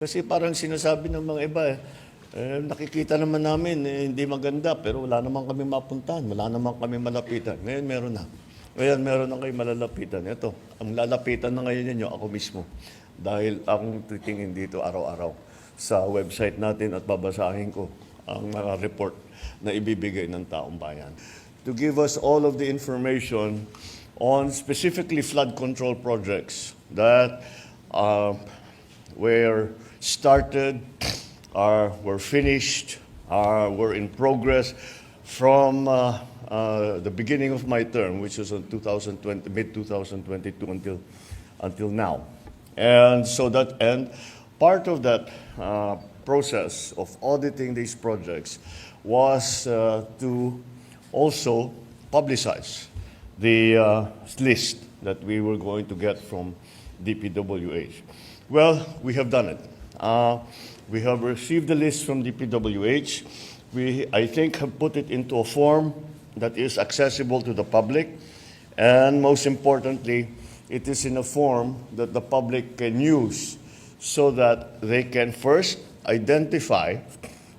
Kasi parang sinasabi ng mga iba, nakikita naman namin, hindi maganda, pero wala naman kami mapuntahan, wala naman kami malapitan. Ngayon meron na. Ngayon meron na kayo malalapitan. Ito, ang lalapitan na ngayon ninyo, ako mismo. Dahil akong titingin dito araw-araw sa website natin at babasahin ko ang mga report na ibibigay ng taong bayan. To give us all of the information on specifically flood control projects that were started, were finished, were in progress from the beginning of my term, which was in mid-2022 until now. And so part of that process of auditing these projects was to also publicize the list that we were going to get from DPWH. Well, we have done it. We have received the list from DPWH. We, I think, have put it into a form that is accessible to the public. And most importantly, it is in a form that the public can use so that they can first identify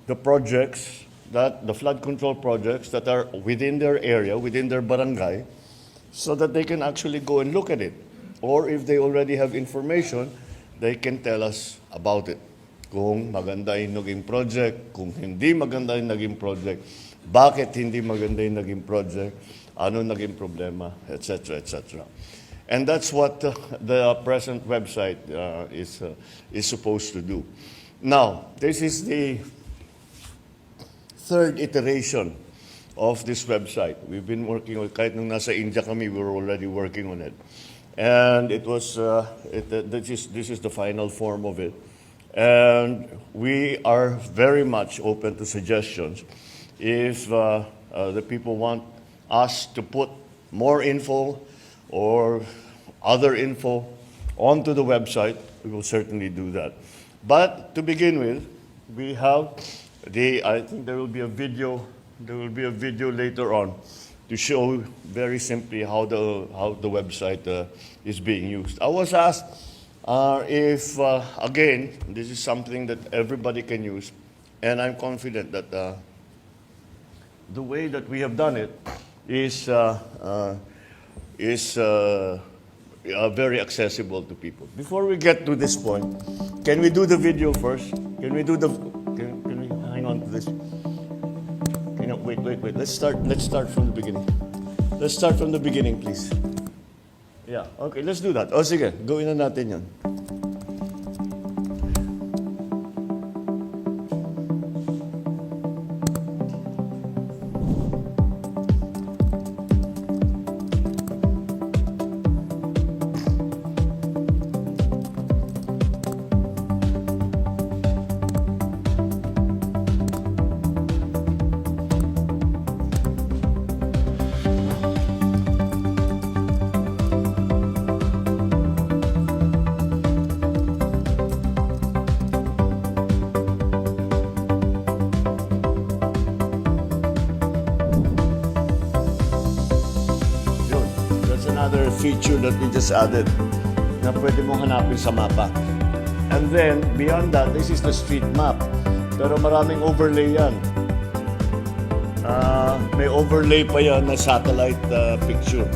the projects, the flood control projects that are within their area, within their barangay, so that they can actually go and look at it. Or if they already have information, they can tell us about it. Kung maganda yung naging project, kung hindi maganda yung naging project, bakit hindi maganda yung naging project, ano naging problema, etc., etc. And that's what the present website is supposed to do. Now, this is the third iteration of this website. We've been working on, kahit nung nasa India kami, we were already working on it. And it was, this is the final form of it. And we are very much open to suggestions. If the people want us to put more info or other info onto the website, we will certainly do that. But to begin with, we have I think there will be a video later on to show very simply how the website is being used. I was asked if, again, this is something that everybody can use, and I'm confident that the way that we have done it is very accessible to people. Before we get to this point, can we do the video first? Can we hang on to this? Wait. Let's start from the beginning. Let's start from the beginning, please. Yeah, okay, let's do that. O sige, gawin na natin yan. Another feature that we just added na pwede mong hanapin sa mapa. And then, beyond that, this is the street map. Pero maraming overlay yan. May overlay pa yan na satellite picture.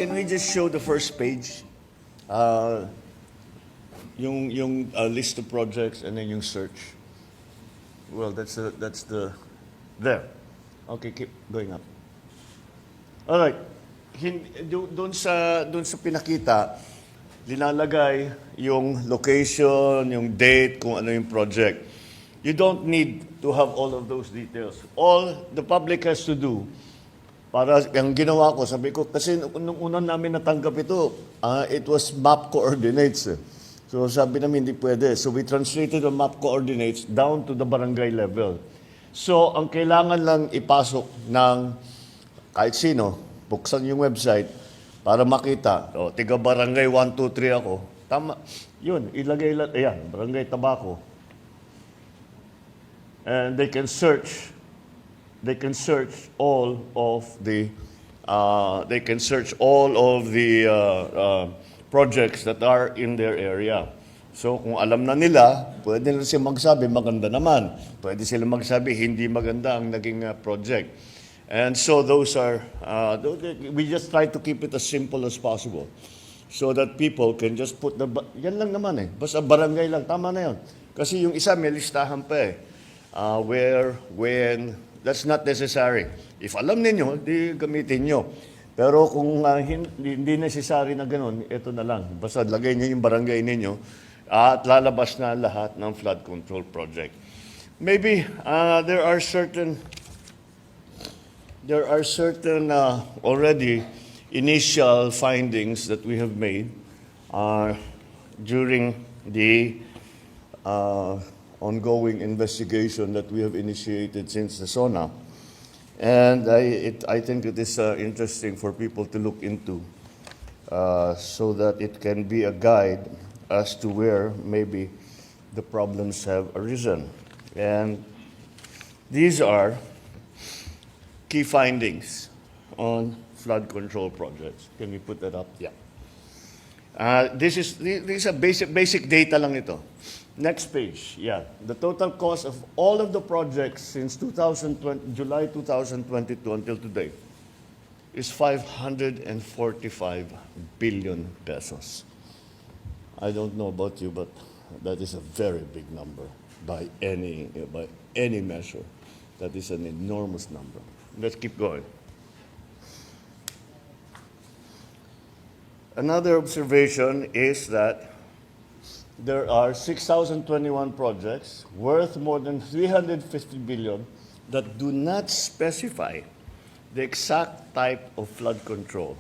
Can we just show the first page? Yung list of projects and then yung search. Well, that's the there. Okay, keep going up. All right. Doon sa pinakita, linalagay yung location, yung date, kung ano yung project. You don't need to have all of those details. All the public has to do Para ang ginawa ko, sabi ko, kasi nung unang namin natanggap ito, it was map coordinates. So sabi namin, hindi pwede. So we translated the map coordinates down to the barangay level. So ang kailangan lang ipasok ng kahit sino, buksan yung website para makita, tiga barangay 1, 2, 3 ako. Tama. Yun, ilagay lang, ayan, barangay Tabaco. And they can search all of the projects that are in their area. So kung alam na nila, pwede na sila magsabi maganda naman. Pwede sila magsabi hindi maganda ang naging project. And so those are we just try to keep it as simple as possible so that people can just put yan lang naman basta barangay lang, tama na yun. Kasi yung isa may listahan pa where, when. That's not necessary. If alam ninyo, di gamitin nyo. Pero kung hindi necessary na ganun, ito na lang. Basta lagay nyo yung barangay ninyo at lalabas na lahat ng flood control project. Maybe there are certain already initial findings that we have made during the ongoing investigation that we have initiated since the SONA. And I think it is interesting for people to look into so that it can be a guide as to where maybe the problems have arisen. And these are key findings on flood control projects. Can we put that up? Yeah. These are basic data lang ito. Next page, yeah. The total cost of all of the projects since July 2022 until today is 545 billion pesos. I don't know about you, but that is a very big number by any measure. That is an enormous number. Let's keep going. Another observation is that there are 6,021 projects worth more than 350 billion that do not specify the exact type of flood control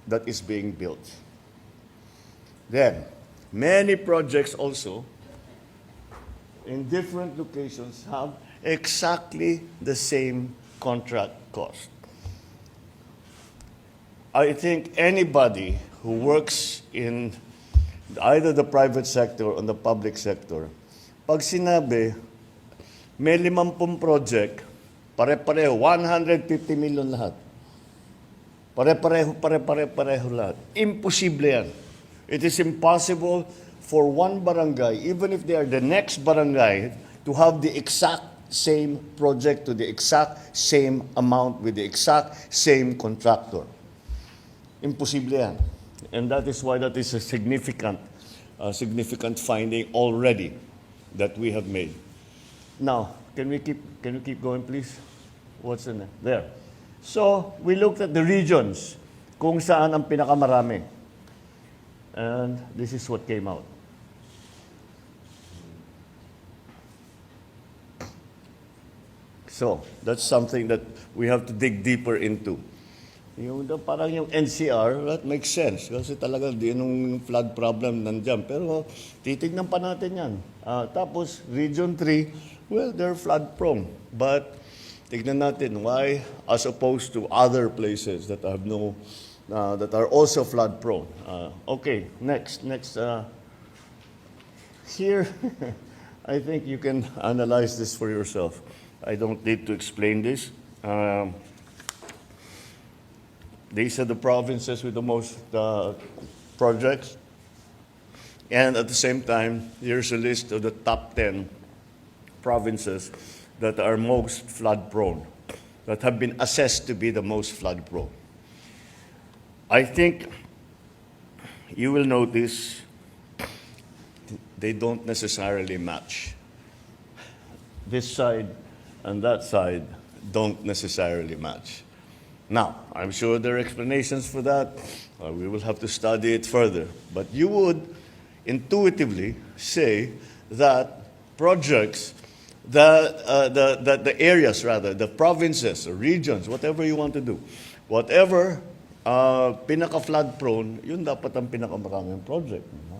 that is being built. Then, many projects also in different locations have exactly the same contract cost. I think anybody who works in either the private sector or the public sector, pag sinabi, may 50 project, pare-pareho, 150 million lahat. Pare-pareho lahat. Imposible yan. It is impossible for one barangay, even if they are the next barangay, to have the exact same project to the exact same amount with the exact same contractor. Imposible yan. And that is why that is a significant finding already that we have made. Now, can you keep going, please? What's in there? So, we looked at the regions kung saan ang pinakamarami. And this is what came out. So, that's something that we have to dig deeper into. Parang yung NCR, that makes sense. Kasi talaga yung flood problem nandyan. Pero titignan pa natin yan. Tapos, Region 3, well, they're flood prone. But tignan natin why, as opposed to other places that have that are also flood prone. Okay, next. Here, I think you can analyze this for yourself. I don't need to explain this. These are the provinces with the most projects. And at the same time, here's a list of the top 10 provinces that are most flood prone, that have been assessed to be the most flood prone. I think you will notice they don't necessarily match. This side and that side don't necessarily match. Now, I'm sure there are explanations for that. We will have to study it further. But you would intuitively say that projects the areas rather, the provinces, the regions, whatever you want to do. Whatever pinaka-flood prone, yun dapat ang pinakamaraming project. No?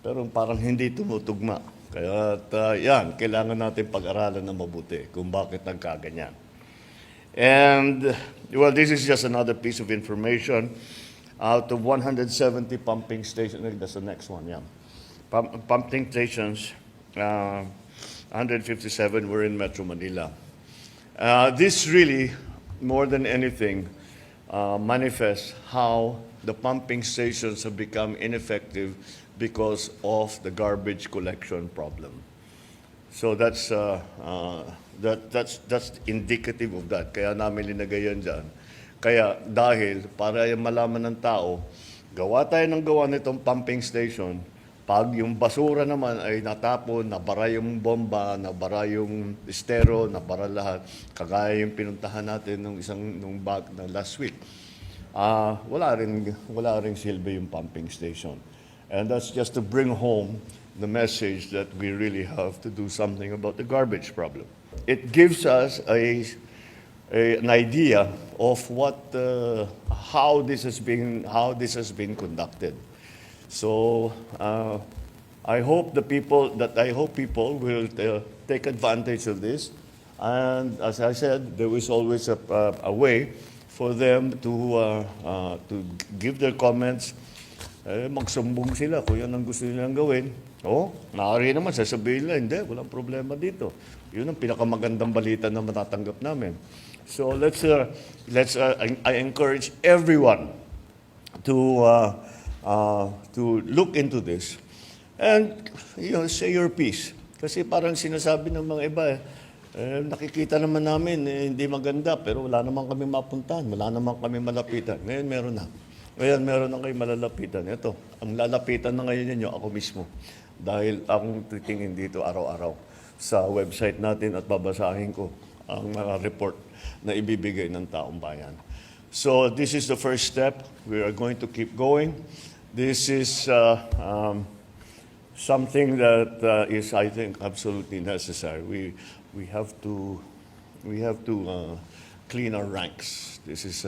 Pero parang hindi tumutugma. Kaya yan, kailangan natin pag-aralan na mabuti kung bakit nagkaganyan. And, well, this is just another piece of information. Out of 170 pumping stations, that's the next one, yeah. Pumping stations, 157 were in Metro Manila. This really, more than anything, manifests how the pumping stations have become ineffective because of the garbage collection problem. So that's indicative of that. Kaya namin linagay yan dyan. Kaya dahil para malaman ng tao, gawa tayo ng gawa nitong pumping station, pag yung basura naman ay natapon, nabara yung bomba, nabara yung estero, nabara lahat, kagaya yung pinuntahan natin nung last week, wala ring silbi yung pumping station. And that's just to bring home the message that we really have to do something about the garbage problem. It gives us an idea of how this has been conducted. So I hope people will take advantage of this, and as I said, there is always a way for them to give their comments. Magsumbong sila kung yan ang gusto nilang gawin. Maaari naman sasabihin nila, hindi, walang problema dito. Yun ang pinakamagandang balita na matatanggap namin. So I encourage everyone to look into this and say your piece. Kasi parang sinasabi ng mga iba, nakikita naman namin hindi maganda, pero wala naman kami mapuntahan, wala naman kami malapitan. Ngayon meron na. Ngayon meron na kayo malalapitan. Ito, ang lalapitan na ngayon ninyo, ako mismo. Dahil akong titingin dito araw-araw sa website natin at babasahin ko ang mga report na ibibigay ng taong bayan. So this is the first step. We are going to keep going. This is something that is, I think, absolutely necessary. We have to clean our ranks. This is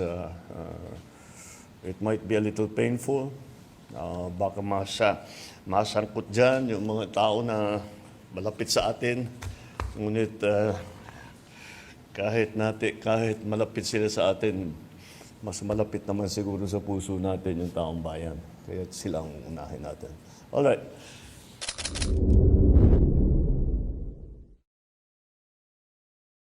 it might be a little painful. Baka masangkot dyan yung mga tao na malapit sa atin. Ngunit kahit malapit sila sa atin, mas malapit naman siguro sa puso natin yung taong bayan. Kaya sila ang unahin natin. All right.